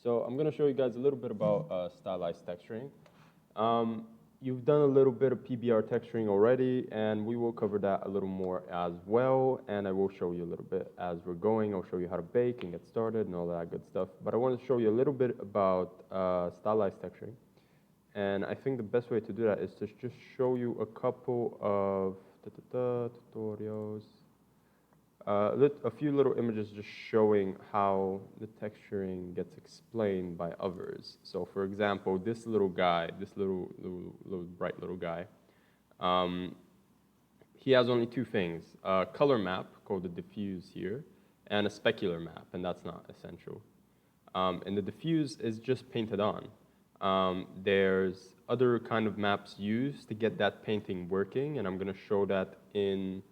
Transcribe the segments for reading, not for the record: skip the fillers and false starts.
So I'm going to show you guys a little bit about stylized texturing. You've done a little bit of PBR texturing already, and we will cover that a little more as well, and I will show you a little bit as we're going. I'll show you how to bake and get started and all that good stuff. But I want to show you a little bit about stylized texturing. And I think the best way to do that is to just show you a couple of tutorials. A few little images just showing how the texturing gets explained by others. So for example, this little guy, this little bright little guy, he has only two things, a color map called the diffuse here, and a specular map, and that's not essential. And the diffuse is just painted on. There's other kind of maps used to get that painting working, and I'm going to show that in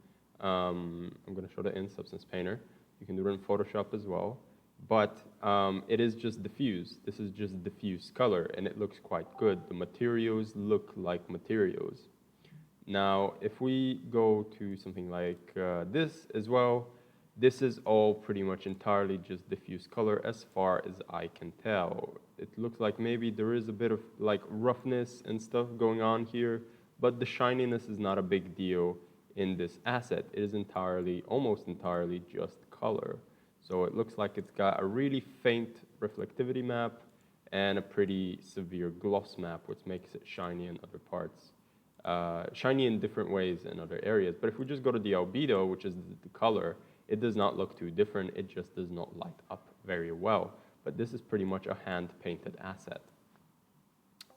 Substance Painter. You can do it in Photoshop as well. But it is just diffuse. This is just diffuse color, and it looks quite good. The materials look like materials. Now, if we go to something like this as well, this is all pretty much entirely just diffuse color as far as I can tell. It looks like maybe there is a bit of like roughness and stuff going on here, but the shininess is not a big deal in this asset. It is almost entirely just color. So it looks like it's got a really faint reflectivity map and a pretty severe gloss map, which makes it shiny in other parts. Shiny in different ways in other areas. But if we just go to the albedo, which is the color, it does not look too different. It just does not light up very well. But this is pretty much a hand-painted asset.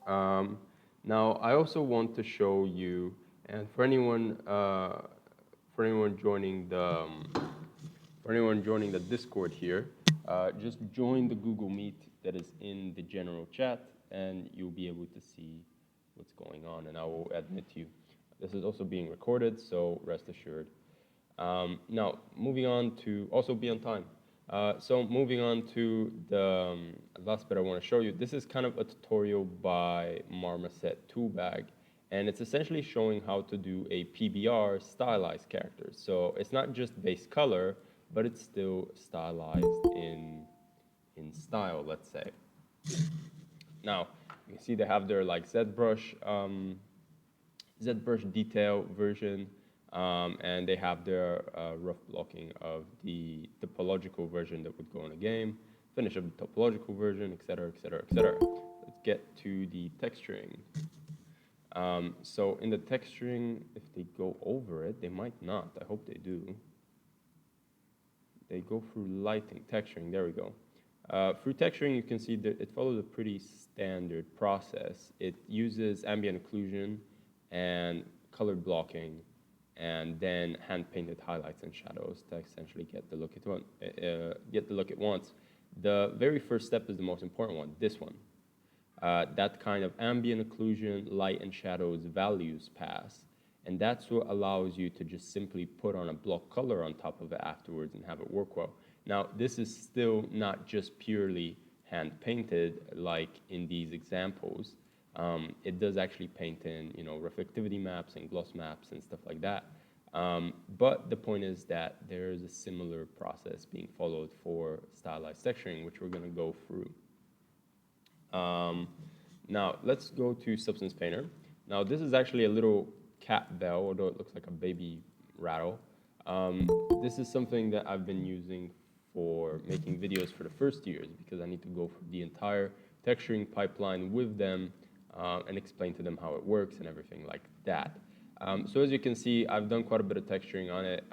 Now, I also want to show you, and for anyone joining the Discord here, just join the Google Meet that is in the general chat, and you'll be able to see what's going on. And I will admit you, this is also being recorded, so rest assured. Now, moving on to also be on time. So moving on to the last bit I want to show you. This is kind of a tutorial by Marmoset Toolbag, and it's essentially showing how to do a PBR stylized character. So it's not just base color, but it's still stylized in style, let's say. Now, you can see they have their like ZBrush detail version. And they have their rough blocking of the topological version that would go in a game, finish of the topological version, etc., etc., etc. Let's get to the texturing. So in the texturing, if they go over it, they might not. I hope they do. They go through lighting, texturing. There we go. Through texturing, you can see that it follows a pretty standard process. It uses ambient occlusion and color blocking, and then hand-painted highlights and shadows to essentially get the look it wants. The very first step is the most important one, this one. That kind of ambient occlusion, light and shadows values pass, and that's what allows you to just simply put on a block color on top of it afterwards and have it work well. Now, this is still not just purely hand-painted like in these examples. It does actually paint in, reflectivity maps and gloss maps and stuff like that. But the point is that there is a similar process being followed for stylized texturing, which we're going to go through. Now, let's go to Substance Painter. Now, this is actually a little cat bell, although it looks like a baby rattle. This is something that I've been using for making videos for the first years because I need to go through the entire texturing pipeline with them and explain to them how it works and everything like that. So as you can see, I've done quite a bit of texturing on it.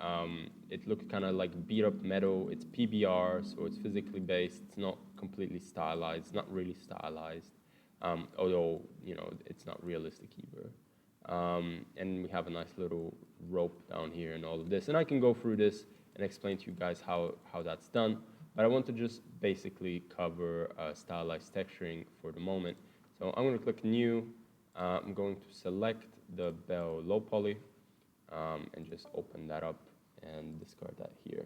It looks kind of like beat up metal. It's PBR, so it's physically based. It's not completely stylized. It's not really stylized, although, it's not realistic either. And we have a nice little rope down here and all of this. And I can go through this and explain to you guys how that's done. But I want to just basically cover stylized texturing for the moment. So I'm going to click New. I'm going to select the bell low poly and just open that up and discard that here.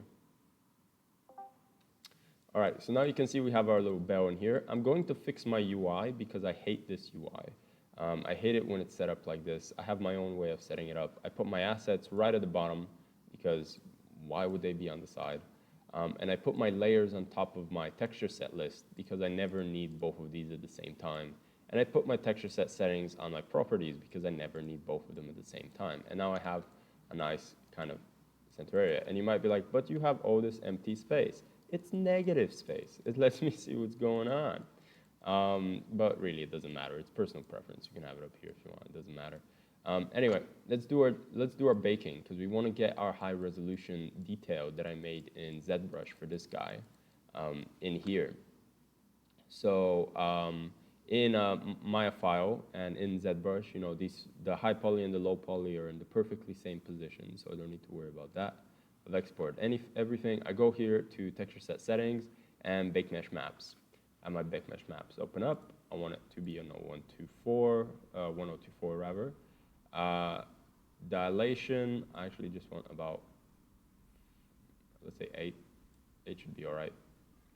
All right, so now you can see we have our little bell in here. I'm going to fix my UI because I hate this UI. I hate it when it's set up like this. I have my own way of setting it up. I put my assets right at the bottom because why would they be on the side? And I put my layers on top of my texture set list because I never need both of these at the same time. And I put my texture set settings on my properties because I never need both of them at the same time. And now I have a nice kind of center area. And you might be like, but you have all this empty space. It's negative space. It lets me see what's going on. But really, it doesn't matter. It's personal preference. You can have it up here if you want. It doesn't matter. Anyway, let's do our baking because we want to get our high resolution detail that I made in ZBrush for this guy in here. So in Maya file and in ZBrush, you know, the high poly and the low poly are in the perfectly same position, so I don't need to worry about that. I've exported everything. I go here to texture set settings and bake mesh maps. And my bake mesh maps open up. I want it to be on 1024 rather. Dilation, I actually just want about, let's say 8. 8 should be all right.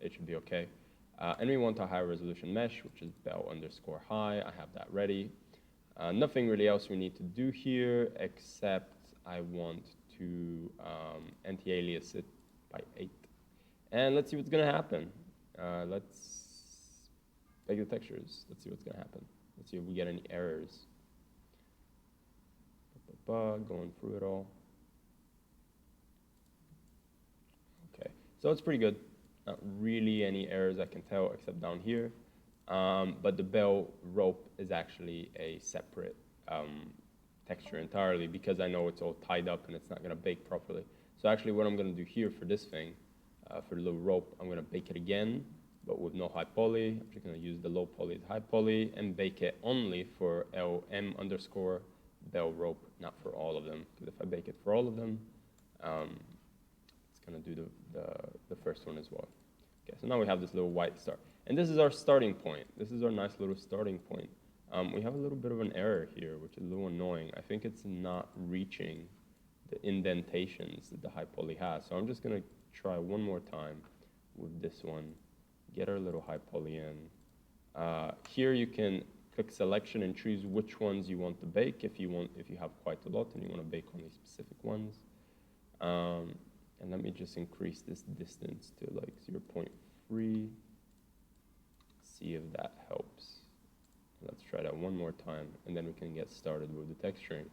8 should be okay. And we want a high resolution mesh, which is bell_high. I have that ready. Nothing really else we need to do here, except I want to anti-alias it by 8. And let's see what's going to happen. Let's bake the textures. Let's see what's going to happen. Let's see if we get any errors. Going through it all. Okay, so it's pretty good. Not really any errors I can tell except down here. But the bell rope is actually a separate texture entirely because I know it's all tied up and it's not going to bake properly. So actually what I'm going to do here for this thing, for the little rope, I'm going to bake it again, but with no high poly. I'm just going to use the low poly as high poly and bake it only for LM_ bell rope, not for all of them. Because if I bake it for all of them, it's going to do the first one as well. Okay, so now we have this little white star. And this is our starting point. This is our nice little starting point. We have a little bit of an error here, which is a little annoying. I think it's not reaching the indentations that the high poly has. So I'm just going to try one more time with this one. Get our little high poly in. Here you can click selection and choose which ones you want to bake if you have quite a lot and you want to bake only specific ones. And let me just increase this distance to like 0.3. See if that helps. Let's try that one more time and then we can get started with the texturing.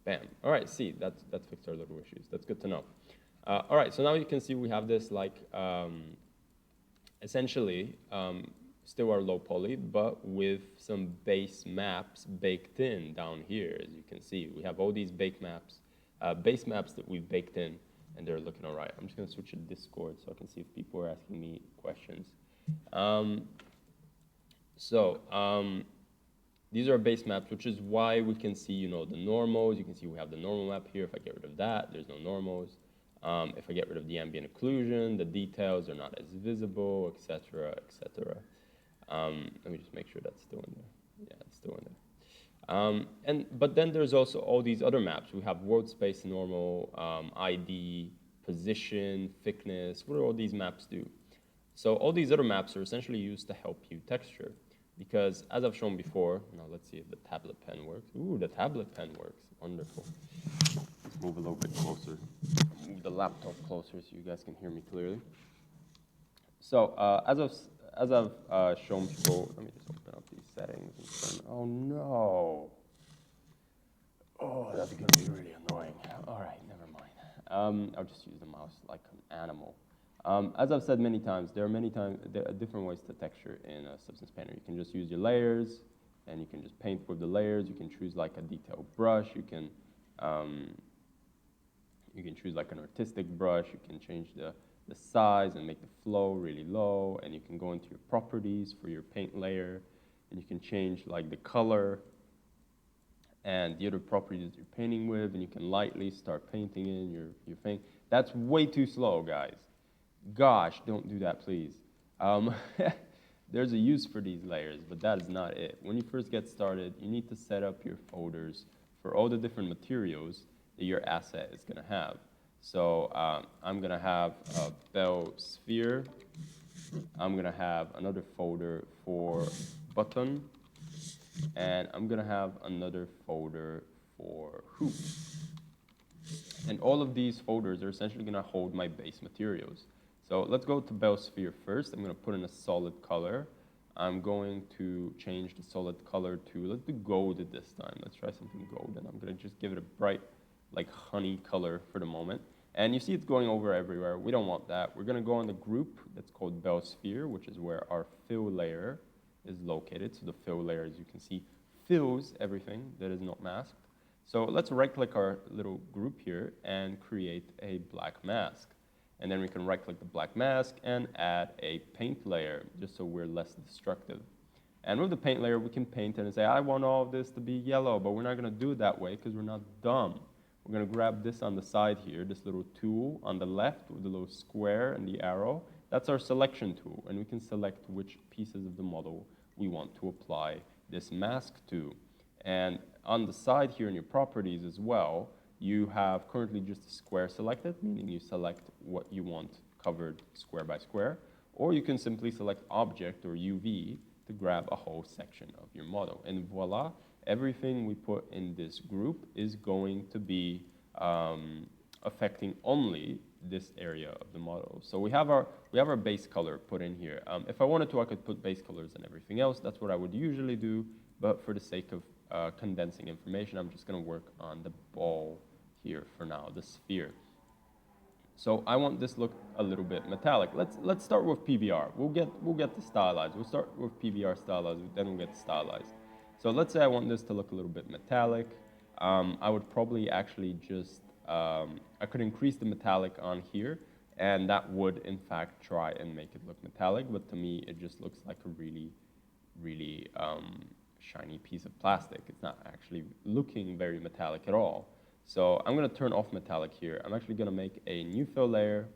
Bam. All right, see, that's fixed our little issues. That's good to know. All right, so now you can see we have this like essentially still our low poly, but with some base maps baked in down here. As you can see, we have all these base maps that we've baked in, and they're looking all right. I'm just going to switch to Discord so I can see if people are asking me questions. These are base maps, which is why we can see, you know, the normals. You can see we have the normal map here. If I get rid of that, there's no normals. If I get rid of the ambient occlusion, the details are not as visible, etc., etc. Let me just make sure that's still in there. Yeah, it's still in there. But then there's also all these other maps. We have world space normal, ID, position, thickness. What do all these maps do? So all these other maps are essentially used to help you texture. Because as I've shown before, now let's see if the tablet pen works. Ooh, the tablet pen works. Wonderful. Let's move a little bit closer. Move the laptop closer so you guys can hear me clearly. So as I've shown people, let me just open up these settings and turn. Oh no! Oh, that's gonna be really annoying. All right, never mind. I'll just use the mouse like an animal. As I've said many times, there are different ways to texture in a Substance Painter. You can just use your layers, and you can just paint with the layers. You can choose like a detailed brush. You can choose like an artistic brush. You can change the size and make the flow really low, and you can go into your properties for your paint layer, and you can change like the color and the other properties you're painting with, and you can lightly start painting in your paint. That's way too slow, guys. Gosh, don't do that, please. There's a use for these layers, but that is not it. When you first get started, you need to set up your folders for all the different materials that your asset is going to have. So I'm going to have a bell sphere. I'm going to have another folder for button. And I'm going to have another folder for hoop. And all of these folders are essentially going to hold my base materials. So let's go to Biosphere first. I'm going to put in a solid color. I'm going to change the solid color to, let's do gold this time. Let's try something gold. And I'm going to just give it a bright, like honey color for the moment. And you see it's going over everywhere. We don't want that. We're going to go on the group that's called Biosphere, which is where our fill layer is located. So the fill layer, as you can see, fills everything that is not masked. So let's right-click our little group here and create a black mask. And then we can right-click the black mask and add a paint layer, just so we're less destructive. And with the paint layer, we can paint and say, I want all of this to be yellow, but we're not going to do it that way because we're not dumb. We're going to grab this on the side here, this little tool on the left with the little square and the arrow. That's our selection tool, and we can select which pieces of the model we want to apply this mask to. And on the side here in your properties as well, you have currently just a square selected, meaning you select what you want covered square by square, or you can simply select object or UV to grab a whole section of your model. And voila, everything we put in this group is going to be affecting only this area of the model. So we have our base color put in here. If I wanted to, I could put base colors and everything else. That's what I would usually do, but for the sake of condensing information, I'm just going to work on the ball here for now, the sphere. So I want this look a little bit metallic. Let's start with PBR. We'll get the stylized. We'll start with PBR stylized, then we'll get stylized. So let's say I want this to look a little bit metallic. I would probably actually just I could increase the metallic on here, and that would in fact try and make it look metallic. But to me, it just looks like a really shiny piece of plastic. It's not actually looking very metallic at all. So I'm going to turn off metallic here. I'm actually going to make a new fill layer,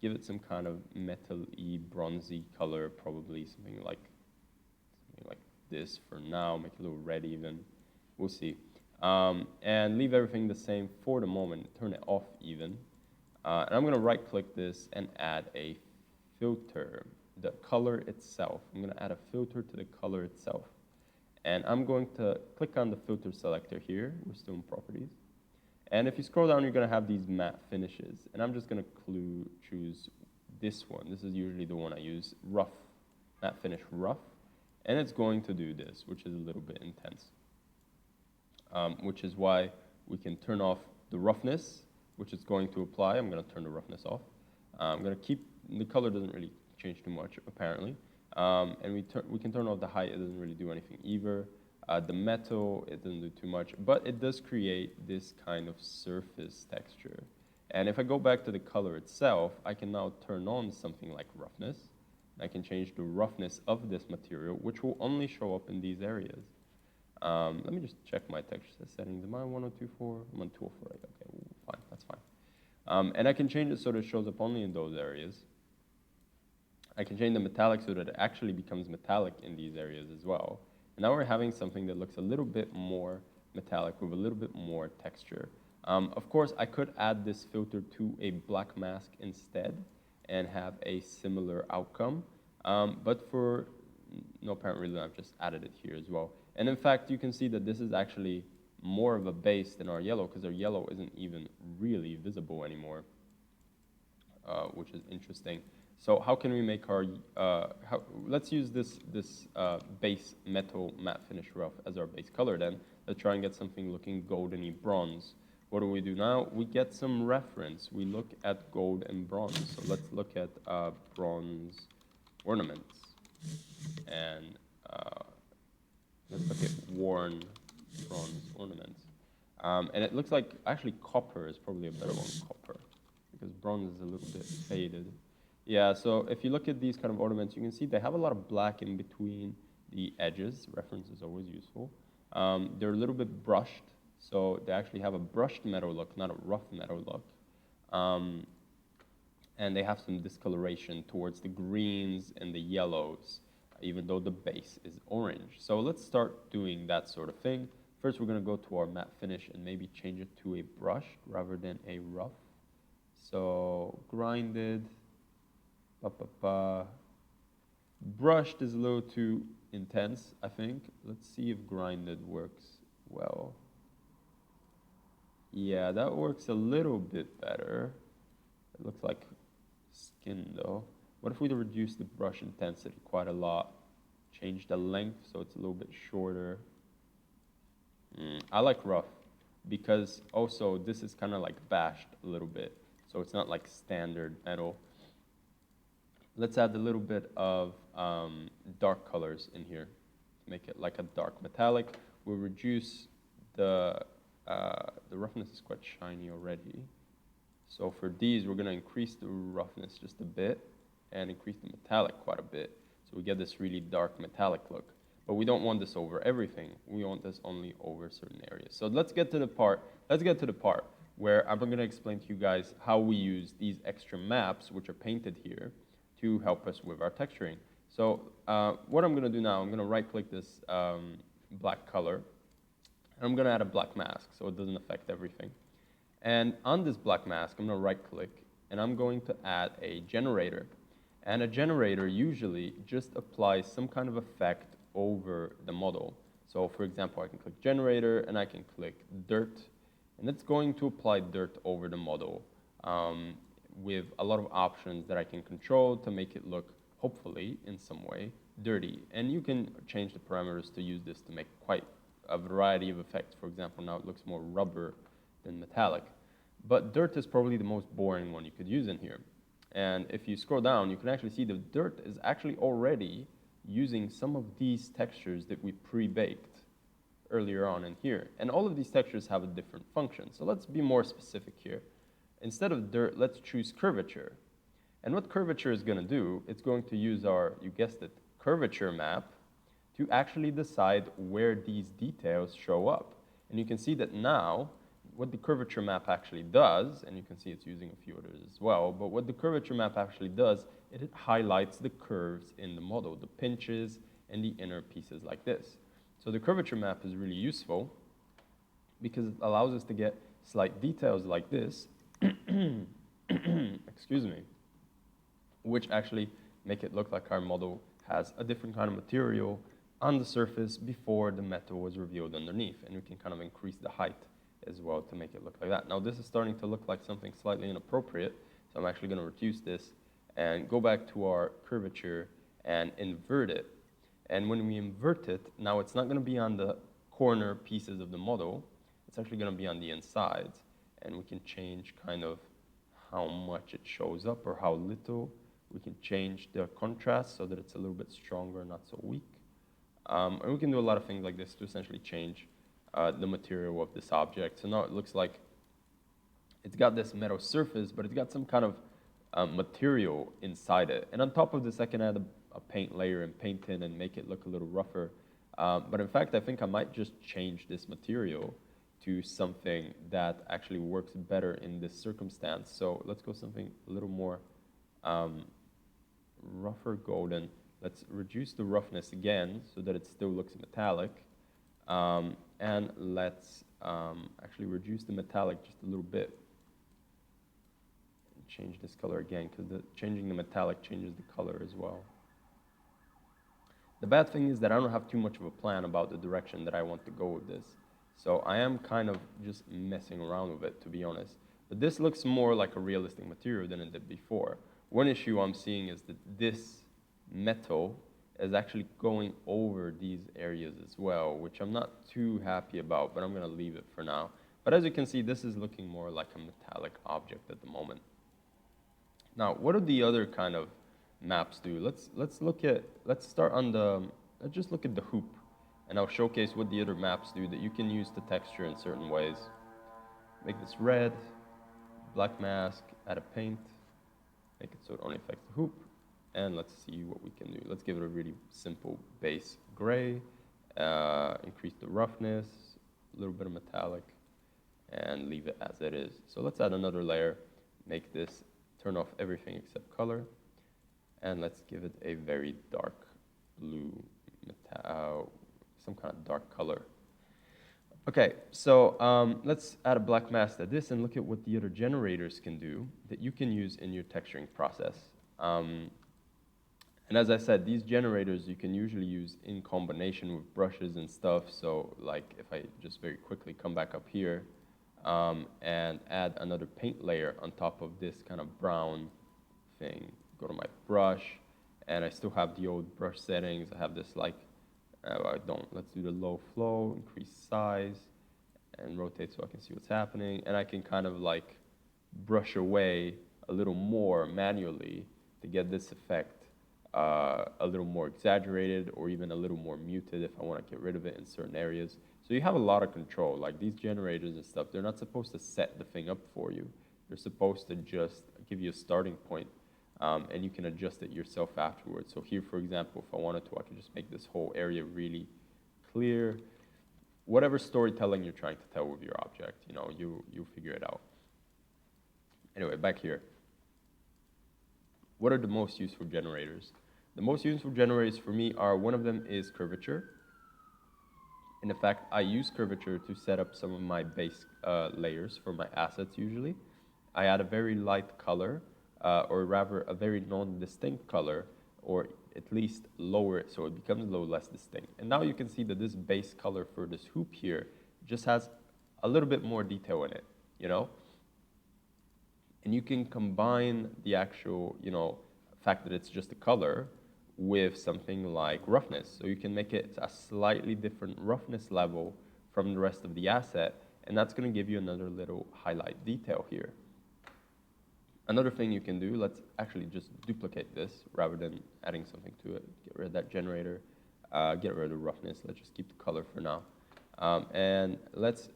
give it some kind of metal-y, bronzy color, probably something like this for now, make it a little red even. We'll see. And leave everything the same for the moment, turn it off even. And I'm going to right-click this and add a filter, the color itself. I'm going to add a filter to the color itself. And I'm going to click on the filter selector here. We're still in properties. And if you scroll down, you're going to have these matte finishes. And I'm just going to choose this one. This is usually the one I use, rough, matte finish rough. And it's going to do this, which is a little bit intense. Which is why we can turn off the roughness, which is going to apply. I'm going to turn the roughness off. I'm going to keep, the color doesn't really change too much, apparently. And we can turn off the height. It doesn't really do anything either. The metal, it doesn't do too much, but it does create this kind of surface texture. And if I go back to the color itself, I can now turn on something like roughness. I can change the roughness of this material, which will only show up in these areas. Let me just check my texture settings. Am I on 1024? I'm on 204, right? Okay, fine, that's fine. And I can change it so that it shows up only in those areas. I can change the metallic so that it actually becomes metallic in these areas as well. And now we're having something that looks a little bit more metallic with a little bit more texture. Of course, I could add this filter to a black mask instead and have a similar outcome. But for no apparent reason, I've just added it here as well. And in fact, you can see that this is actually more of a base than our yellow, because our yellow isn't even really visible anymore, which is interesting. So how can we make our, let's use this base metal matte finish rough as our base color then. Let's try and get something looking goldeny bronze. What do we do now? We get some reference. We look at gold and bronze. So let's look at bronze ornaments. And let's look at worn bronze ornaments. And it looks like actually copper is probably a better one, copper, because bronze is a little bit faded. Yeah, so if you look at these kind of ornaments, you can see they have a lot of black in between the edges. Reference is always useful. They're a little bit brushed, so they actually have a brushed metal look, not a rough metal look. And they have some discoloration towards the greens and the yellows, even though the base is orange. So let's start doing that sort of thing. First, we're going to go to our matte finish and maybe change it to a brushed rather than a rough. So grinded. Brushed is a little too intense, I think. Let's see if grinded works well. Yeah, that works a little bit better. It looks like skin though. What if we reduce the brush intensity quite a lot? Change the length so it's a little bit shorter. I like rough because also this is kind of like bashed a little bit. So it's not like standard metal. Let's add a little bit of dark colors in here to make it like a dark metallic. We'll reduce the roughness is quite shiny already. So for these, we're going to increase the roughness just a bit and increase the metallic quite a bit. So we get this really dark metallic look. But we don't want this over everything. We want this only over certain areas. So let's get to the part where I'm going to explain to you guys how we use these extra maps, which are painted here, to help us with our texturing. So what I'm going to do now, I'm going to right-click this black color. And I'm going to add a black mask so it doesn't affect everything. And on this black mask, I'm going to right-click, and I'm going to add a generator. And a generator usually just applies some kind of effect over the model. So for example, I can click generator, and I can click dirt, and it's going to apply dirt over the model with a lot of options that I can control to make it look, hopefully, in some way, dirty. And you can change the parameters to use this to make quite a variety of effects. For example, now it looks more rubber than metallic. But dirt is probably the most boring one you could use in here. And if you scroll down, you can actually see the dirt is actually already using some of these textures that we pre-baked earlier on in here. And all of these textures have a different function. So let's be more specific here. Instead of dirt, let's choose curvature. And what curvature is going to do, it's going to use our, you guessed it, curvature map to actually decide where these details show up. And you can see that now, what the curvature map actually does, and you can see it's using a few others as well, but what the curvature map actually does, it highlights the curves in the model, the pinches and the inner pieces like this. So the curvature map is really useful because it allows us to get slight details like this, excuse me, which actually make it look like our model has a different kind of material on the surface before the metal was revealed underneath. And we can kind of increase the height as well to make it look like that. Now this is starting to look like something slightly inappropriate, so I'm actually going to reduce this and go back to our curvature and invert it. And when we invert it, now it's not going to be on the corner pieces of the model, it's actually going to be on the insides. And we can change kind of how much it shows up or how little. We can change the contrast so that it's a little bit stronger, not so weak. And we can do a lot of things like this to essentially change the material of this object. So now it looks like it's got this metal surface, but it's got some kind of material inside it. And on top of this, I can add a paint layer and paint in and make it look a little rougher. But in fact, I think I might just change this material to something that actually works better in this circumstance. So let's go something a little more rougher golden. Let's reduce the roughness again so that it still looks metallic. And let's actually reduce the metallic just a little bit. And change this color again, because changing the metallic changes the color as well. The bad thing is that I don't have too much of a plan about the direction that I want to go with this. So I am kind of just messing around with it, to be honest. But this looks more like a realistic material than it did before. One issue I'm seeing is that this metal is actually going over these areas as well, which I'm not too happy about, but I'm going to leave it for now. But as you can see, this is looking more like a metallic object at the moment. Now, what do the other kind of maps do? Let's start on let's just look at the hoop, and I'll showcase what the other maps do that you can use to texture in certain ways. Make this red, black mask, add a paint, make it so it only affects the hoop. And let's see what we can do. Let's give it a really simple base gray, increase the roughness, a little bit of metallic, and leave it as it is. So let's add another layer, make this, turn off everything except color, and let's give it a very dark blue, some kind of dark color. Okay, so let's add a black mask to this and look at what the other generators can do that you can use in your texturing process. And as I said, these generators you can usually use in combination with brushes and stuff. So like if I just very quickly come back up here, and add another paint layer on top of this kind of brown thing. Go to my brush, and I still have the old brush settings. I have this like, I don't, let's do the low flow, increase size, and rotate so I can see what's happening. And I can kind of like brush away a little more manually to get this effect a little more exaggerated or even a little more muted if I want to get rid of it in certain areas. So you have a lot of control. Like these generators and stuff, they're not supposed to set the thing up for you. They're supposed to just give you a starting point, and you can adjust it yourself afterwards. So here, for example, if I wanted to, I could just make this whole area really clear. Whatever storytelling you're trying to tell with your object, you know, you figure it out. Anyway, back here. What are the most useful generators? The most useful generators for me are, one of them is curvature. And in fact, I use curvature to set up some of my base layers for my assets usually. I add a very light color, or rather a very non-distinct color, or at least lower it so it becomes a little less distinct. And now you can see that this base color for this hoop here just has a little bit more detail in it, you know? And you can combine the actual, you know, fact that it's just a color with something like roughness. So you can make it a slightly different roughness level from the rest of the asset, and that's going to give you another little highlight detail here. Another thing you can do, let's actually just duplicate this rather than adding something to it. Get rid of that generator, get rid of the roughness. Let's just keep the color for now. And let's,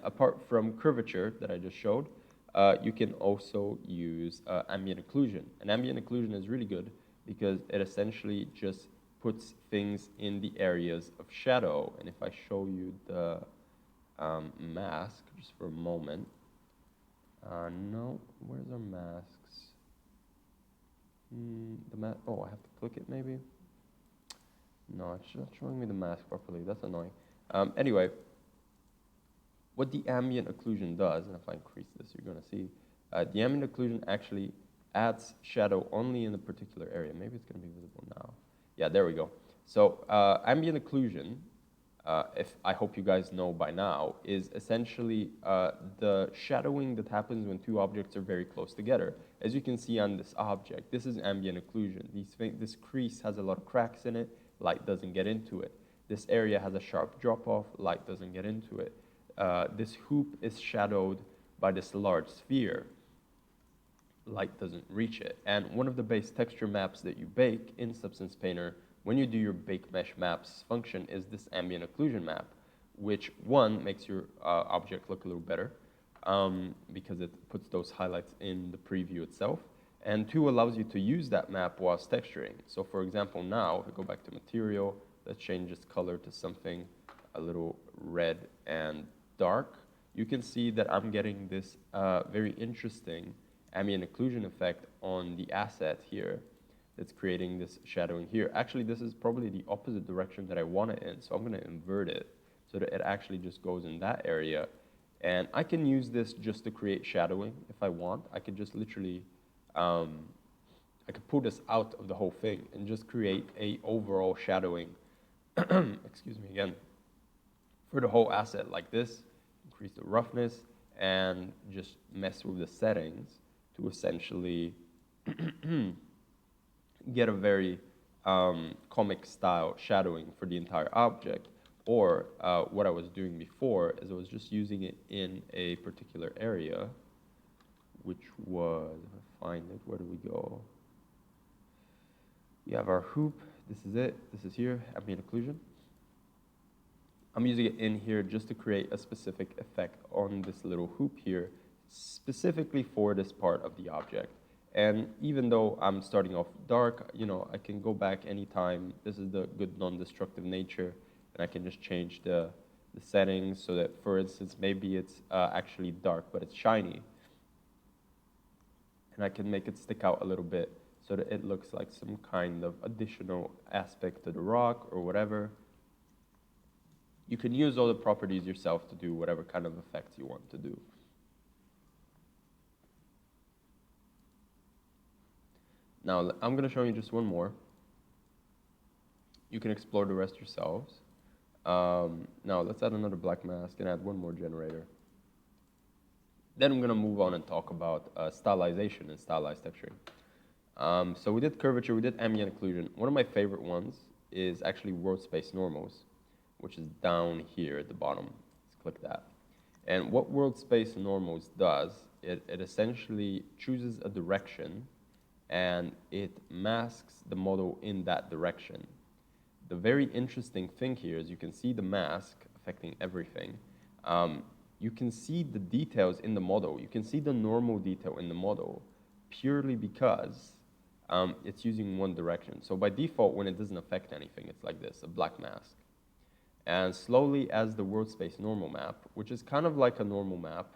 apart from curvature that I just showed, you can also use ambient occlusion. And ambient occlusion is really good because it essentially just puts things in the areas of shadow. And if I show you the mask just for a moment, no, where's our masks? Oh, I have to click it maybe? No, it's not showing me the mask properly. That's annoying. Anyway, what the ambient occlusion does, and if I increase this, you're going to see, the ambient occlusion actually adds shadow only in a particular area. Maybe it's going to be visible now. Yeah, there we go. So ambient occlusion, if I hope you guys know by now, is essentially the shadowing that happens when two objects are very close together. As you can see on this object, this is ambient occlusion. This crease has a lot of cracks in it. Light doesn't get into it. This area has a sharp drop-off. Light doesn't get into it. This hoop is shadowed by this large sphere. Light doesn't reach it. And one of the base texture maps that you bake in Substance Painter when you do your bake mesh maps function is this ambient occlusion map, which one, makes your object look a little better because it puts those highlights in the preview itself, and two, allows you to use that map whilst texturing. So for example, now, if we go back to material, let's change this color to something a little red and dark, you can see that I'm getting this very interesting ambient occlusion effect on the asset here that's creating this shadowing here. Actually, this is probably the opposite direction that I want it in, so I'm going to invert it so that it actually just goes in that area. And I can use this just to create shadowing if I want. I could just literally, I could pull this out of the whole thing and just create a overall shadowing, excuse me again, for the whole asset like this, increase the roughness, and just mess with the settings to essentially get a very comic style shadowing for the entire object. Or what I was doing before is I was just using it in a particular area, which was, if I find it, where do we go? We have our hoop, this is it, this is here, ambient occlusion. I'm using it in here just to create a specific effect on this little hoop here, specifically for this part of the object. And even though I'm starting off dark, you know, I can go back anytime. This is the good non-destructive nature, and I can just change the settings so that, for instance, maybe it's actually dark, but it's shiny. And I can make it stick out a little bit so that it looks like some kind of additional aspect to the rock or whatever. You can use all the properties yourself to do whatever kind of effects you want to do. Now, I'm going to show you just one more. You can explore the rest yourselves. Now, let's add another black mask and add one more generator. Then I'm going to move on and talk about stylization and stylized texturing. So we did curvature, we did ambient occlusion. One of my favorite ones is actually world space normals, which is down here at the bottom. Let's click that. And what world space normals does, it essentially chooses a direction and it masks the model in that direction. The very interesting thing here is you can see the mask affecting everything. You can see the details in the model. You can see the normal detail in the model purely because it's using one direction. So by default, when it doesn't affect anything, it's like this, a black mask. And slowly as the world space normal map, which is kind of like a normal map,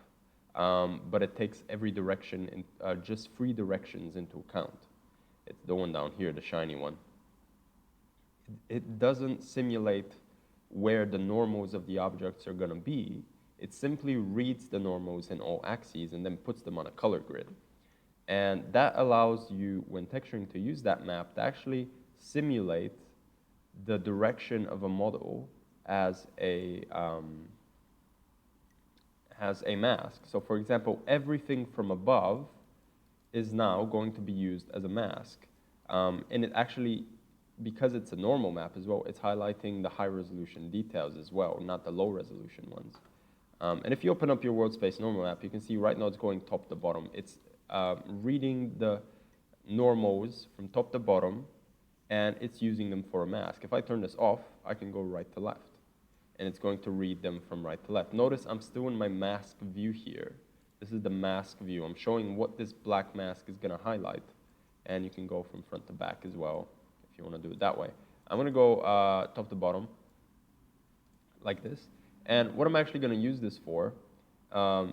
but it takes every direction, in, just 3 directions into account. It's the one down here, the shiny one. It doesn't simulate where the normals of the objects are going to be. It simply reads the normals in all axes and then puts them on a color grid. And that allows you, when texturing, to use that map to actually simulate the direction of a model as a mask. So for example, everything from above is now going to be used as a mask. And it actually, because it's a normal map as well, it's highlighting the high resolution details as well, not the low resolution ones. And if you open up your world space normal map, you can see right now it's going top to bottom. It's reading the normals from top to bottom, and it's using them for a mask. If I turn this off, I can go right to left, and it's going to read them from right to left. Notice I'm still in my mask view here. This is the mask view. I'm showing what this black mask is going to highlight, and you can go from front to back as well if you want to do it that way. I'm going to go top to bottom like this. And what I'm actually going to use this for, I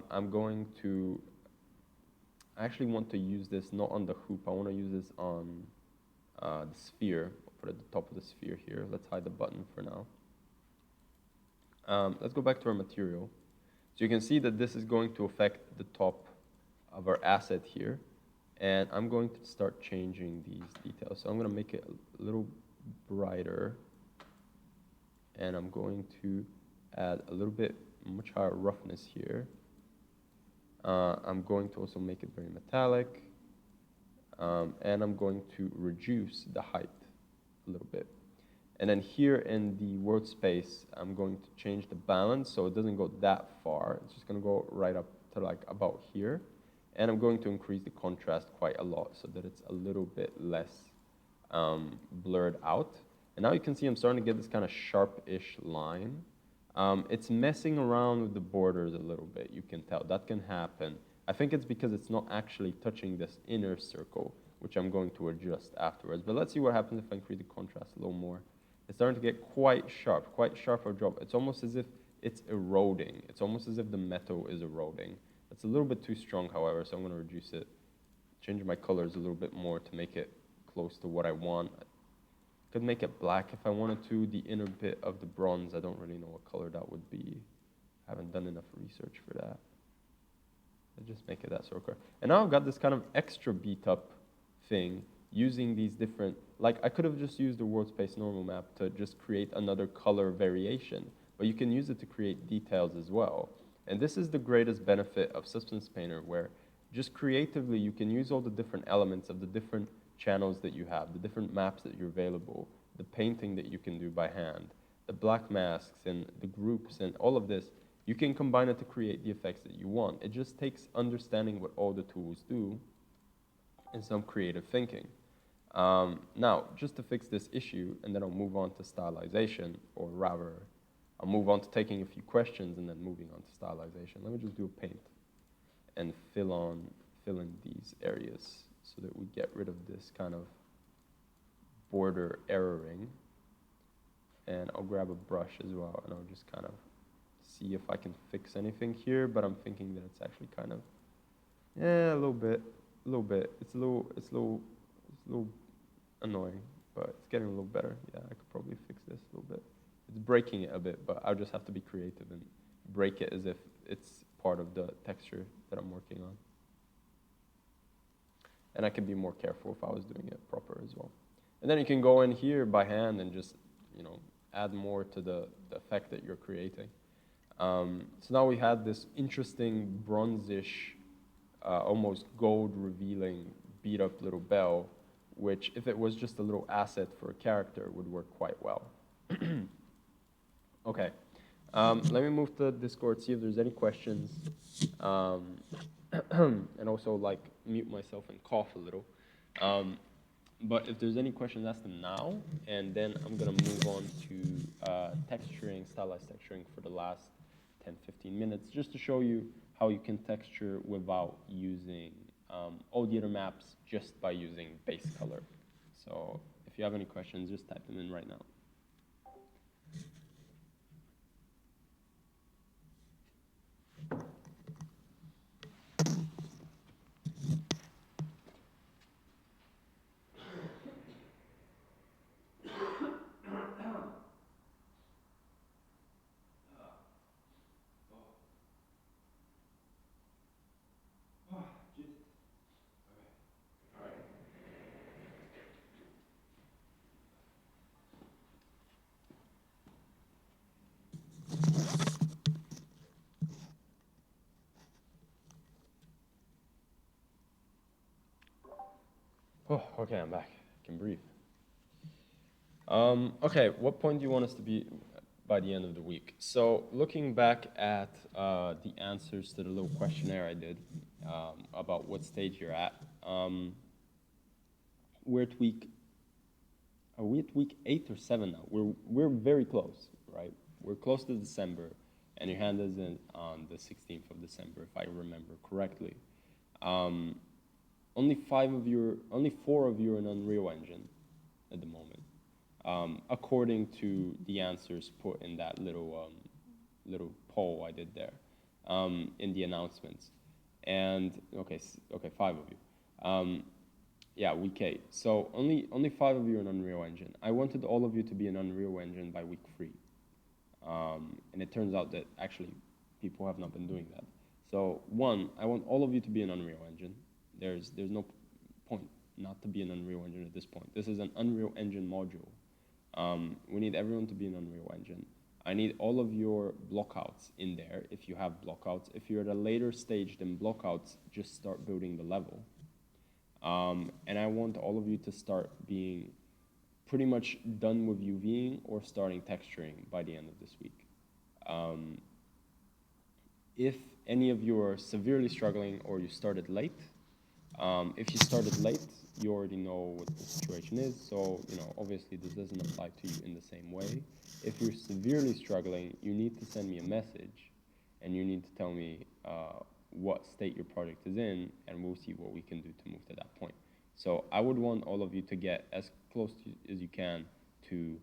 actually want to use this not on the hoop. I want to use this on the sphere. I'll put it at the top of the sphere here. Let's hide the button for now. Let's go back to our material. So you can see that this is going to affect the top of our asset here. And I'm going to start changing these details. So I'm going to make it a little brighter. And I'm going to add a little bit much higher roughness here. I'm going to also make it very metallic. And I'm going to reduce the height a little bit. And then here in the world space, I'm going to change the balance so it doesn't go that far. It's just going to go right up to like about here. And I'm going to increase the contrast quite a lot so that it's a little bit less blurred out. And now you can see I'm starting to get this kind of sharp-ish line. It's messing around with the borders a little bit, you can tell. That can happen. I think it's because it's not actually touching this inner circle, which I'm going to adjust afterwards. But let's see what happens if I increase the contrast a little more. It's starting to get quite sharp or drop. It's almost as if it's eroding. It's almost as if the metal is eroding. It's a little bit too strong, however, so I'm going to reduce it. Change my colors a little bit more to make it close to what I want. I could make it black if I wanted to. The inner bit of the bronze, I don't really know what color that would be. I haven't done enough research for that. I'll just make it that sort of color. And now I've got this kind of extra beat up thing using these different, like I could have just used the world space normal map to just create another color variation, but you can use it to create details as well. And this is the greatest benefit of Substance Painter, where just creatively you can use all the different elements of the different channels that you have, the different maps that you're available, the painting that you can do by hand, the black masks and the groups and all of this. You can combine it to create the effects that you want. It just takes understanding what all the tools do and some creative thinking. Now, just to fix this issue, and then I'll move on to stylization, or rather, I'll move on to taking a few questions and then moving on to stylization. Let me just do a paint and fill in these areas so that we get rid of this kind of border erroring. And I'll grab a brush as well, and I'll just kind of see if I can fix anything here, but I'm thinking that it's actually kind of, a little bit. It's a little annoying, but it's getting a little better. Yeah, I could probably fix this a little bit. It's breaking it a bit, but I'll just have to be creative and break it as if it's part of the texture that I'm working on. And I can be more careful if I was doing it proper as well. And then you can go in here by hand and just, add more to the effect that you're creating. So now we had this interesting bronzish, almost gold revealing beat up little bell, which if it was just a little asset for a character would work quite well. Okay, let me move to Discord, see if there's any questions, and also like mute myself and cough a little. But if there's any questions, ask them now, and then I'm gonna move on to texturing, stylized texturing for the last 10, 15 minutes, just to show you how you can texture without using all the other maps, just by using base color. So if you have any questions, just type them in right now. Oh, okay, I'm back. I can breathe. Okay, what point do you want us to be by the end of the week? So looking back at the answers to the little questionnaire I did about what stage you're at, we're at week, are we at week 8 or 7 now? We're very close, right? We're close to December, and your hand is in on the 16th of December, if I remember correctly. Only 4 of you are in Unreal Engine at the moment, according to the answers put in that little poll I did there in the announcements. And okay, 5 of you. Yeah, week 8. So only 5 of you are in Unreal Engine. I wanted all of you to be in Unreal Engine by week 3, and it turns out that actually people have not been doing that. So 1, I want all of you to be in Unreal Engine. There's no point not to be in Unreal Engine at this point. This is an Unreal Engine module. We need everyone to be in Unreal Engine. I need all of your blockouts in there if you have blockouts. If you're at a later stage than blockouts, just start building the level. And I want all of you to start being pretty much done with UVing or starting texturing by the end of this week. If any of you are severely struggling or you started late, if you started late, you already know what the situation is, so obviously this doesn't apply to you in the same way. If you're severely struggling, you need to send me a message, and you need to tell me what state your project is in, and we'll see what we can do to move to that point. So I would want all of you to get as close as you can to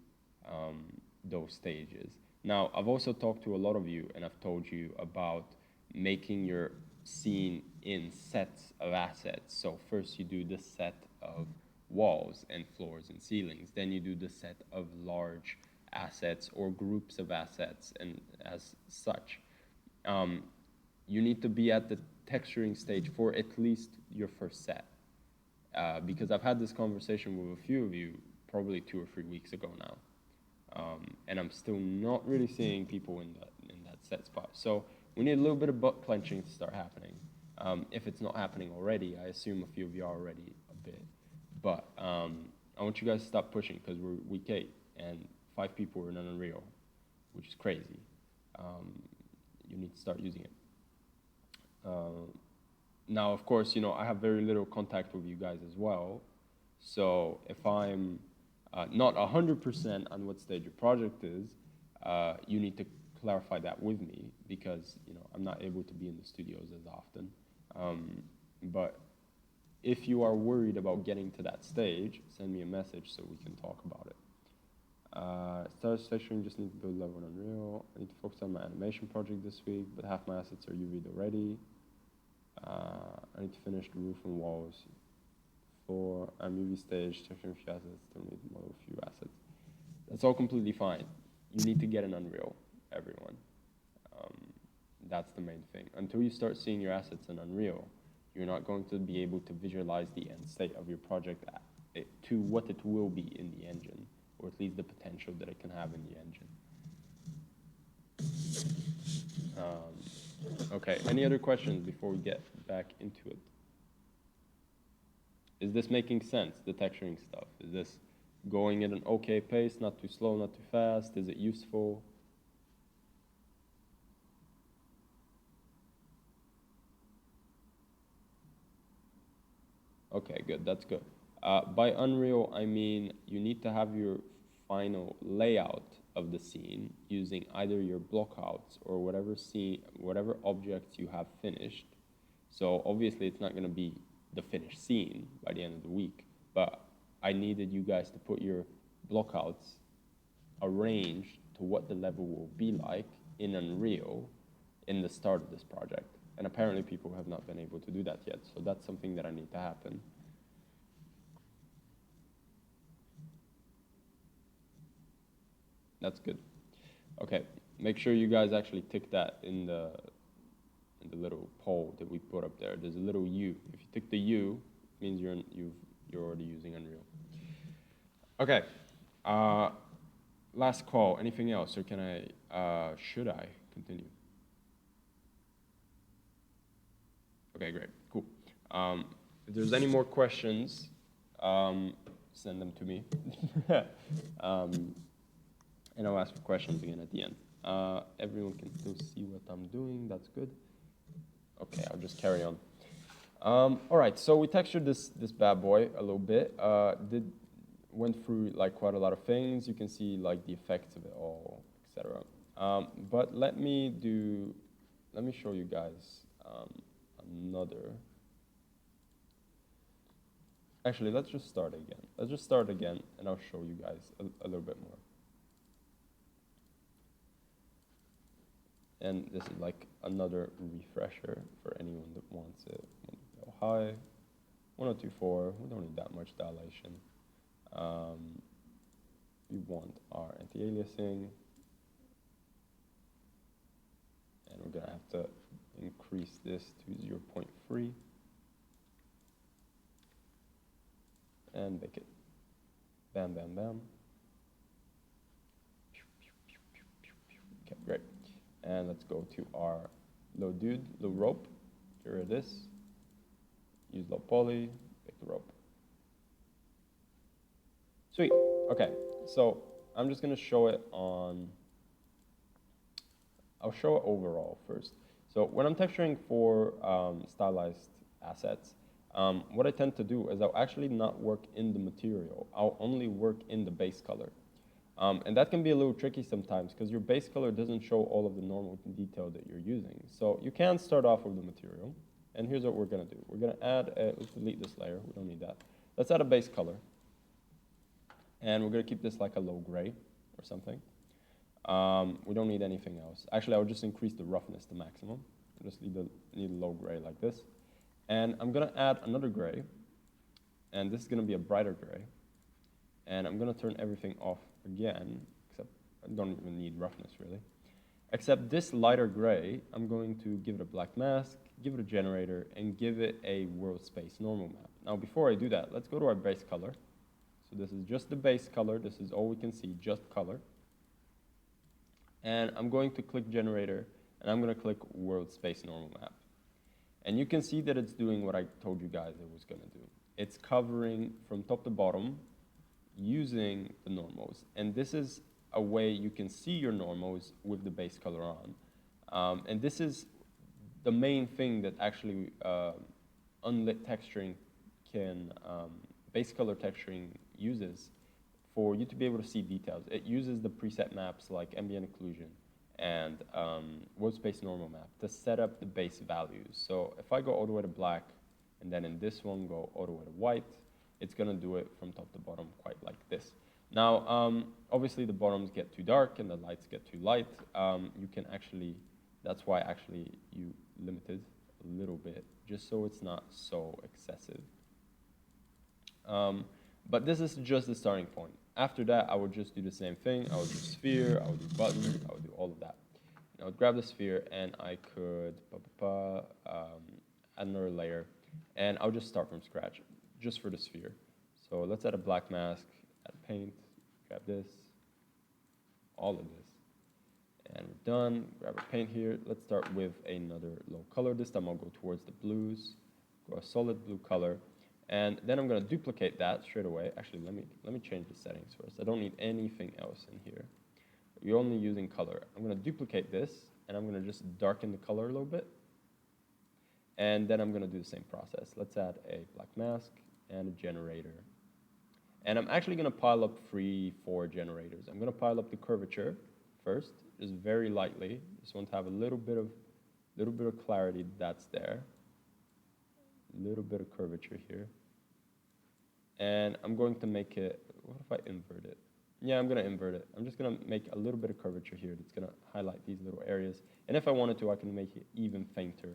those stages. Now, I've also talked to a lot of you, and I've told you about making your scene in sets of assets. So first you do the set of walls and floors and ceilings, then you do the set of large assets or groups of assets, and as such. You need to be at the texturing stage for at least your first set. Because I've had this conversation with a few of you probably 2 or 3 weeks ago now. And I'm still not really seeing people in that set spot. So we need a little bit of butt clenching to start happening. If it's not happening already, I assume a few of you are already a bit. But I want you guys to stop pushing, because we're week 8 and 5 people are in Unreal, which is crazy. You need to start using it. Now, of course, I have very little contact with you guys as well. So if I'm not 100% on what stage your project is, you need to clarify that with me, because I'm not able to be in the studios as often. But if you are worried about getting to that stage, send me a message so we can talk about it. Stylized Texturing, just need to build level on Unreal. I need to focus on my animation project this week, but half my assets are UV'd already. I need to finish the roof and walls. For I'm UV stage, texturing a few assets, still need to model a few assets. That's all completely fine. You need to get an Unreal, everyone. That's the main thing. Until you start seeing your assets in Unreal, you're not going to be able to visualize the end state of your project to what it will be in the engine, or at least the potential that it can have in the engine. Okay, any other questions before we get back into it? Is this making sense, the texturing stuff? Is this going at an okay pace, not too slow, not too fast? Is it useful? Okay, good, that's good. By Unreal, I mean you need to have your final layout of the scene using either your blockouts or whatever objects you have finished. So obviously it's not going to be the finished scene by the end of the week, but I needed you guys to put your blockouts arranged to what the level will be like in Unreal in the start of this project. And apparently people have not been able to do that yet, so that's something that I need to happen. That's good. Okay, make sure you guys actually tick that in the little poll that we put up there. There's a little U. If you tick the U, it means you're already using Unreal. Okay. Last call. Anything else, or can I? Should I continue? Okay, great, cool. If there's any more questions, send them to me, and I'll ask for questions again at the end. Everyone can still see what I'm doing. That's good. Okay, I'll just carry on. All right, so we textured this bad boy a little bit. Went through like quite a lot of things. You can see like the effects of it all, etc. But let me show you guys another. Actually, let's just start again. Let's just start again, and I'll show you guys a little bit more. And this is like another refresher for anyone that wants it. Go high, 1024. We don't need that much dilation. We want our anti-aliasing, and we're gonna have to increase this to 0.3 and make it bam, bam, bam. Okay, great. And let's go to our low rope. Here it is. Use low poly, pick the rope. Sweet. Okay, so I'm just gonna show it on. I'll show it overall first. So when I'm texturing for stylized assets, what I tend to do is I'll actually not work in the material. I'll only work in the base color. And that can be a little tricky sometimes because your base color doesn't show all of the normal detail that you're using. So you can start off with the material. And here's what we're gonna do. We're gonna add, let's delete this layer, we don't need that. Let's add a base color. And we're gonna keep this like a low gray or something. We don't need anything else. Actually, I would just increase the roughness to maximum. I just need a low gray like this. And I'm gonna add another gray. And this is gonna be a brighter gray. And I'm gonna turn everything off again, except I don't even need roughness really. Except this lighter gray, I'm going to give it a black mask, give it a generator, and give it a world space normal map. Now before I do that, let's go to our base color. So this is just the base color, this is all we can see, just color. And I'm going to click generator, and I'm gonna click world space normal map. And you can see that it's doing what I told you guys it was gonna do. It's covering from top to bottom using the normals. And this is a way you can see your normals with the base color on. And this is the main thing that actually unlit texturing can, base color texturing uses for you to be able to see details. It uses the preset maps like Ambient Occlusion and world space normal map to set up the base values. So if I go all the way to black, and then in this one go all the way to white, it's gonna do it from top to bottom quite like this. Now, obviously the bottoms get too dark and the lights get too light. You can actually, that's why actually you limited a little bit, just so it's not so excessive. But this is just the starting point. After that, I would just do the same thing. I would do sphere, I would do button, I would do all of that. And I would grab the sphere and I could add another layer, and I'll just start from scratch, just for the sphere. So let's add a black mask, add paint, grab this, all of this, And we're done. Grab our paint here. Let's start with another low color. This time I'll go towards the blues. Go a solid blue color. And then I'm going to duplicate that straight away. Actually, let me change the settings first. I don't need anything else in here. You're only using color. I'm going to duplicate this, and I'm going to just darken the color a little bit. And then I'm going to do the same process. Let's add a black mask and a generator. And I'm actually going to pile up 4 generators. I'm going to pile up the curvature first, just very lightly. Just want to have a little bit of clarity that's there. A little bit of curvature here. And I'm going to make it, what if I invert it? Yeah, I'm going to invert it. I'm just going to make a little bit of curvature here that's going to highlight these little areas. And if I wanted to, I can make it even fainter,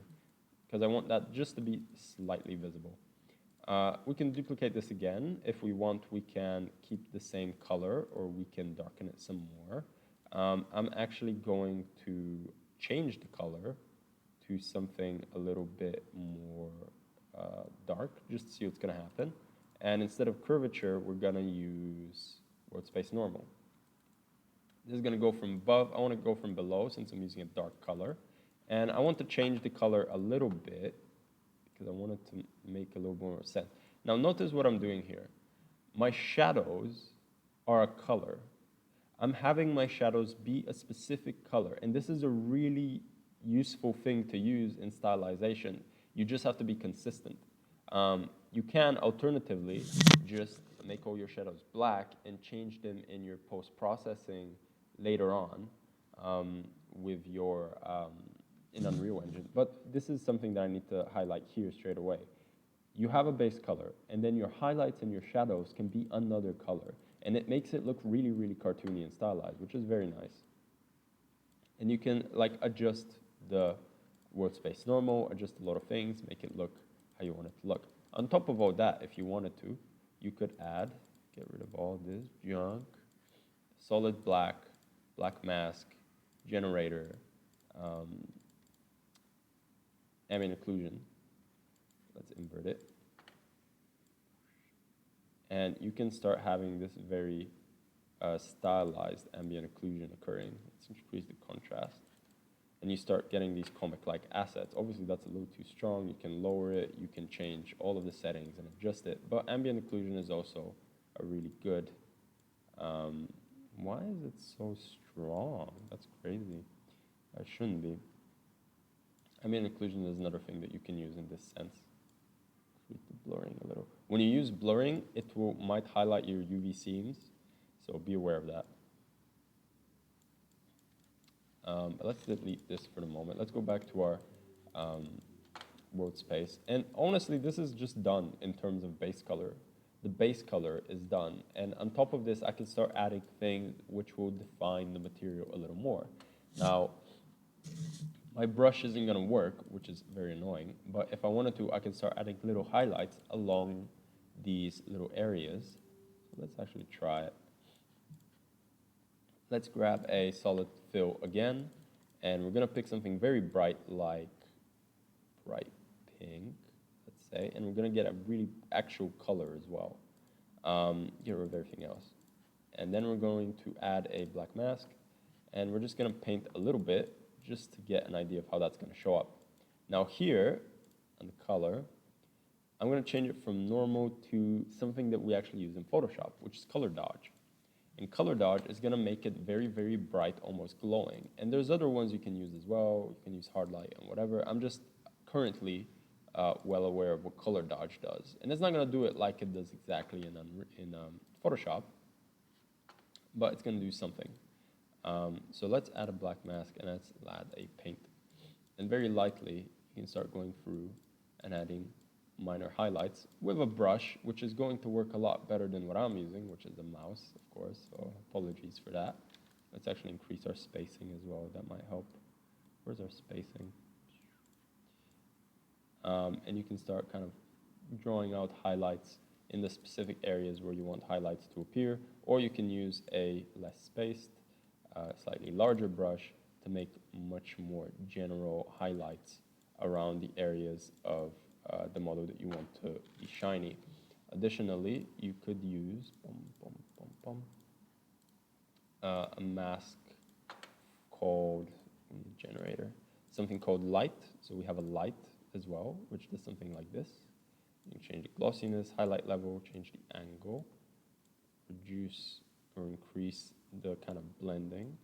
because I want that just to be slightly visible. We can duplicate this again. If we want, we can keep the same color, or we can darken it some more. I'm actually going to change the color to something a little bit more dark, just to see what's going to happen. And instead of curvature, we're going to use world space normal. This is going to go from above. I want to go from below, since I'm using a dark color. And I want to change the color a little bit, because I want it to make a little more sense. Now notice what I'm doing here. My shadows are a color. I'm having my shadows be a specific color. And this is a really useful thing to use in stylization. You just have to be consistent. You can alternatively just make all your shadows black and change them in your post-processing later on with your in Unreal Engine. But this is something that I need to highlight here straight away. You have a base color, and then your highlights and your shadows can be another color. And it makes it look really, really cartoony and stylized, which is very nice. And you can like adjust the world space normal, adjust a lot of things, make it look how you want it to look. On top of all that, if you wanted to, you could add, get rid of all this junk, solid black, black mask, generator, ambient occlusion. Let's invert it. And you can start having this very stylized ambient occlusion occurring. Let's increase the contrast. And you start getting these comic-like assets. Obviously, that's a little too strong. You can lower it. You can change all of the settings and adjust it. But ambient occlusion is also a really good. Why is it so strong? That's crazy. It shouldn't be. Ambient occlusion is another thing that you can use in this sense. Increase the blurring a little. When you use blurring, it might highlight your UV seams. So be aware of that. But let's delete this for the moment. Let's go back to our world space. And honestly, this is just done in terms of base color. The base color is done. And on top of this, I can start adding things which will define the material a little more. Now, my brush isn't going to work, which is very annoying. But if I wanted to, I can start adding little highlights along these little areas. So let's actually try it. Let's grab a solid fill again, and we're going to pick something very bright, like bright pink, let's say, and we're going to get a really actual color as well. Get rid of everything else. And then we're going to add a black mask, and we're just going to paint a little bit just to get an idea of how that's going to show up. Now here, on the color, I'm going to change it from normal to something that we actually use in Photoshop, which is color dodge. And color dodge is going to make it very, very bright, almost glowing. And there's other ones you can use as well. You can use hard light and whatever. I'm just currently well aware of what color dodge does. And it's not going to do it like it does exactly in Photoshop, but it's going to do something. So let's add a black mask, and let's add a paint. And very lightly, you can start going through and adding minor highlights with a brush, which is going to work a lot better than what I'm using, which is a mouse, of course, so apologies for that. Let's actually increase our spacing as well. That might help. Where's our spacing? And you can start kind of drawing out highlights in the specific areas where you want highlights to appear, or you can use a less spaced, slightly larger brush to make much more general highlights around the areas of the model that you want to be shiny. Additionally, you could use a mask called generator, something called light. So we have a light as well, which does something like this. You can change the glossiness, highlight level, change the angle, reduce or increase the kind of blending.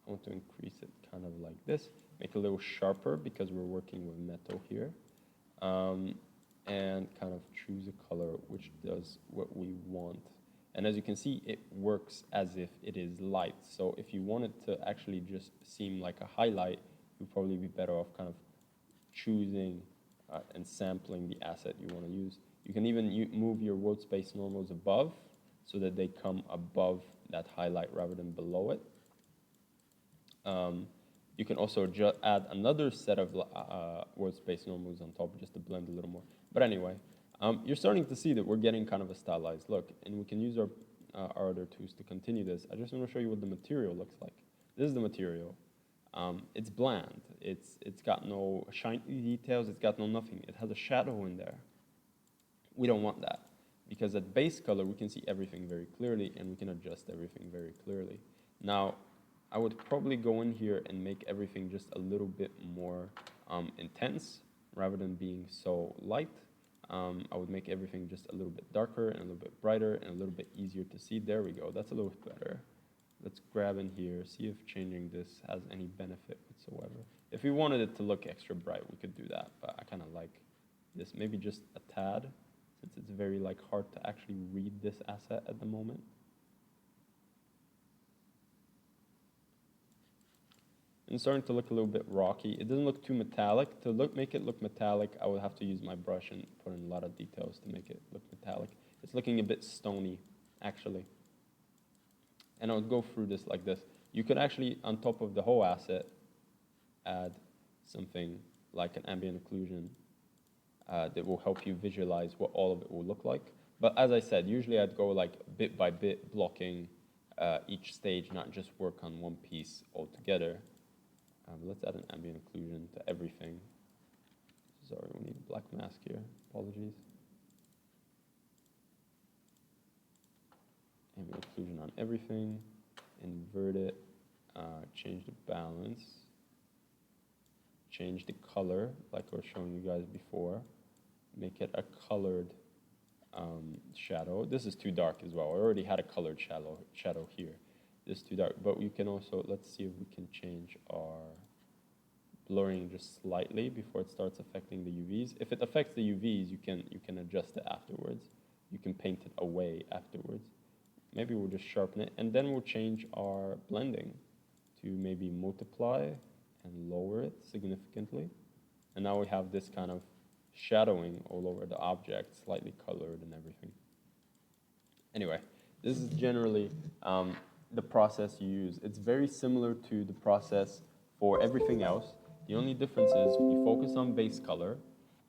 I want to increase it kind of like this, make it a little sharper because we're working with metal here, and kind of choose a color which does what we want. And as you can see, it works as if it is light. So if you want it to actually just seem like a highlight, you'd probably be better off kind of choosing and sampling the asset you want to use. You can even move your world space normals above so that they come above that highlight rather than below it. You can also add another set of world space normals on top just to blend a little more. But anyway, you're starting to see that we're getting kind of a stylized look, and we can use our other tools to continue this. I just want to show you what the material looks like. This is the material. It's bland. It's got no shiny details. It's got no nothing. It has a shadow in there. We don't want that, because at base color, we can see everything very clearly, and we can adjust everything very clearly. Now, I would probably go in here and make everything just a little bit more intense, rather than being so light. I would make everything just a little bit darker and a little bit brighter and a little bit easier to see. There we go. That's a little bit better. Let's grab in here, see if changing this has any benefit whatsoever. If we wanted it to look extra bright, we could do that, but I kind of like this, maybe just a tad, since it's very hard to actually read this asset at the moment. And it's starting to look a little bit rocky. It doesn't look too metallic. To make it look metallic, I would have to use my brush and put in a lot of details to make it look metallic. It's looking a bit stony, actually. And I would go through this like this. You could actually, on top of the whole asset, add something like an ambient occlusion that will help you visualize what all of it will look like. But as I said, usually I'd go bit by bit, blocking each stage, not just work on one piece altogether. Let's add an ambient occlusion to everything. Sorry, we need a black mask here. Apologies. Ambient occlusion on everything. Invert it. Change the balance. Change the color, like I was showing you guys before. Make it a colored shadow. This is too dark as well. I already had a colored shadow here. This is too dark, but we can also, let's see if we can change our blurring just slightly before it starts affecting the UVs. If it affects the UVs, you can adjust it afterwards. You can paint it away afterwards. Maybe we'll just sharpen it, and then we'll change our blending to maybe multiply and lower it significantly. And now we have this kind of shadowing all over the object, slightly colored and everything. Anyway, this is generally the process you use. It's very similar to the process for everything else. The only difference is we focus on base color,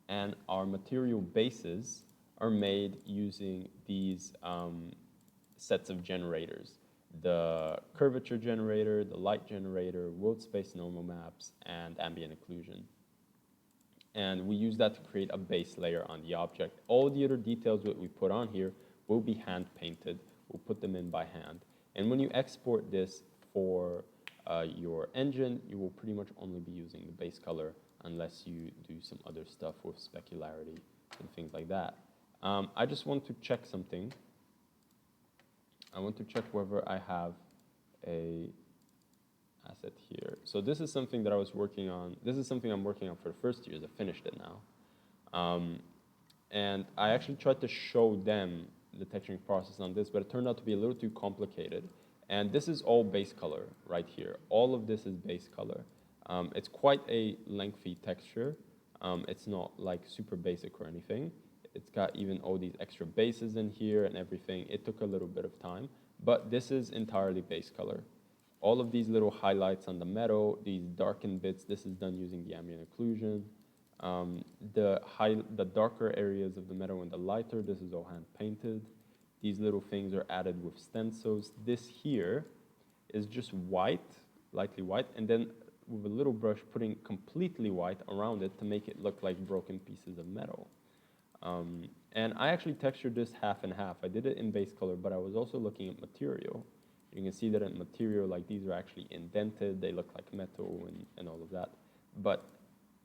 and our material bases are made using these sets of generators. The curvature generator, the light generator, world space normal maps, and ambient occlusion. And we use that to create a base layer on the object. All the other details that we put on here will be hand painted. We'll put them in by hand. And when you export this for your engine, you will pretty much only be using the base color unless you do some other stuff with specularity and things like that. I just want to check something. I want to check whether I have a asset here. So this is something that I was working on. This is something I'm working on for the first years. I finished it now. And I actually tried to show them the texturing process on this, but it turned out to be a little too complicated. And this is all base color right here. All of this is base color. It's quite a lengthy texture. It's not super basic or anything. It's got even all these extra bases in here and everything. It took a little bit of time, but this is entirely base color. All of these little highlights on the metal, these darkened bits, this is done using the ambient occlusion. The darker areas of the metal and the lighter, this is all hand painted. These little things are added with stencils. This here is just white, lightly white, and then with a little brush putting completely white around it to make it look like broken pieces of metal. And I actually textured this half and half. I did it in base color, but I was also looking at material. You can see that in material, like these are actually indented, they look like metal and all of that. But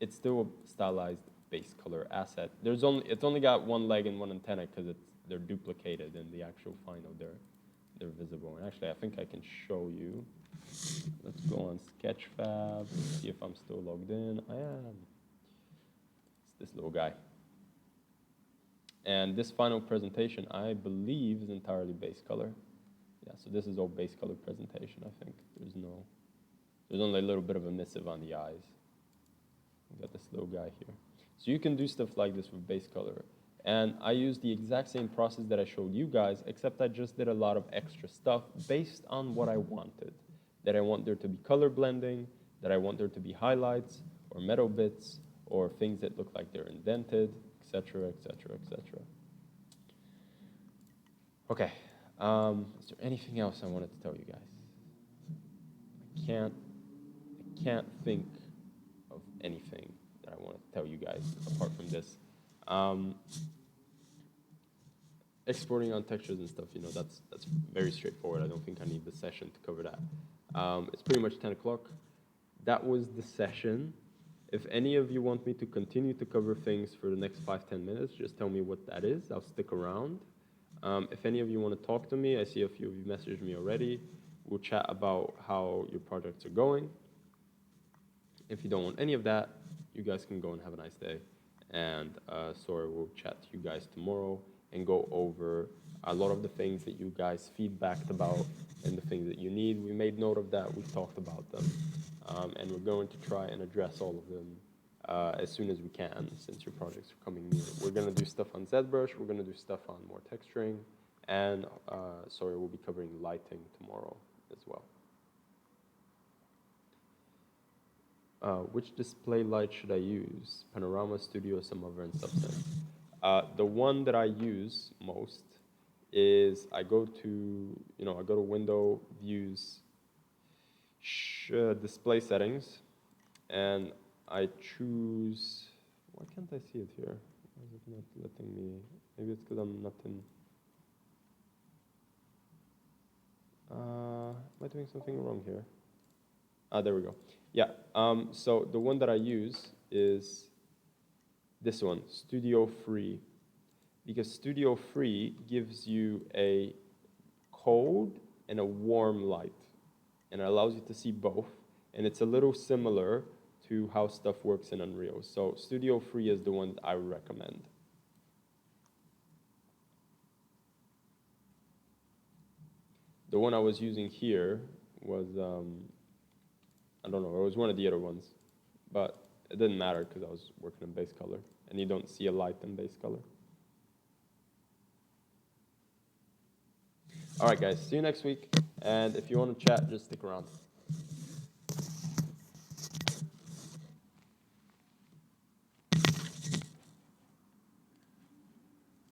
it's still a stylized base color asset. It's only got one leg and one antenna because they're duplicated in the actual final. They're visible. And actually, I think I can show you. Let's go on Sketchfab, see if I'm still logged in. I am. It's this little guy. And this final presentation, I believe, is entirely base color. Yeah, so this is all base color presentation, I think. There's only a little bit of a missive on the eyes. We got this little guy here. So you can do stuff like this with base color. And I used the exact same process that I showed you guys, except I just did a lot of extra stuff based on what I wanted. That I want there to be color blending, that I want there to be highlights, or metal bits, or things that look like they're indented, etc., etc., etc. Okay. Is there anything else I wanted to tell you guys? I can't think of anything that I want to tell you guys apart from this. Exporting on textures and stuff, you know, that's very straightforward. I don't think I need the session to cover that. It's pretty much 10 o'clock. That was the session. If any of you want me to continue to cover things for the next 5-10 minutes, just tell me what that is. I'll stick around. If any of you want to talk to me, I see a few of you messaged me already. We'll chat about how your projects are going. If you don't want any of that, you guys can go and have a nice day. And Sora will chat to you guys tomorrow and go over a lot of the things that you guys feedbacked about and the things that you need. We made note of that. We talked about them. And we're going to try and address all of them as soon as we can, since your projects are coming near. We're going to do stuff on ZBrush. We're going to do stuff on more texturing. And Sora will be covering lighting tomorrow as well. Which display light should I use? Panorama, Studio, some other, and Substance. The one that I use most is I go to Window, Views, Display Settings, and I choose. Why can't I see it here? Why is it not letting me? Maybe it's because I'm not in. Am I doing something wrong here? There we go. Yeah, so the one that I use is this one, Studio Free, because Studio Free gives you a cold and a warm light, and it allows you to see both, and it's a little similar to how stuff works in Unreal. So Studio Free is the one that I recommend. The one I was using here was, I don't know, it was one of the other ones, but it didn't matter because I was working in base color, and you don't see a light in base color. All right, guys, see you next week, and if you want to chat, just stick around.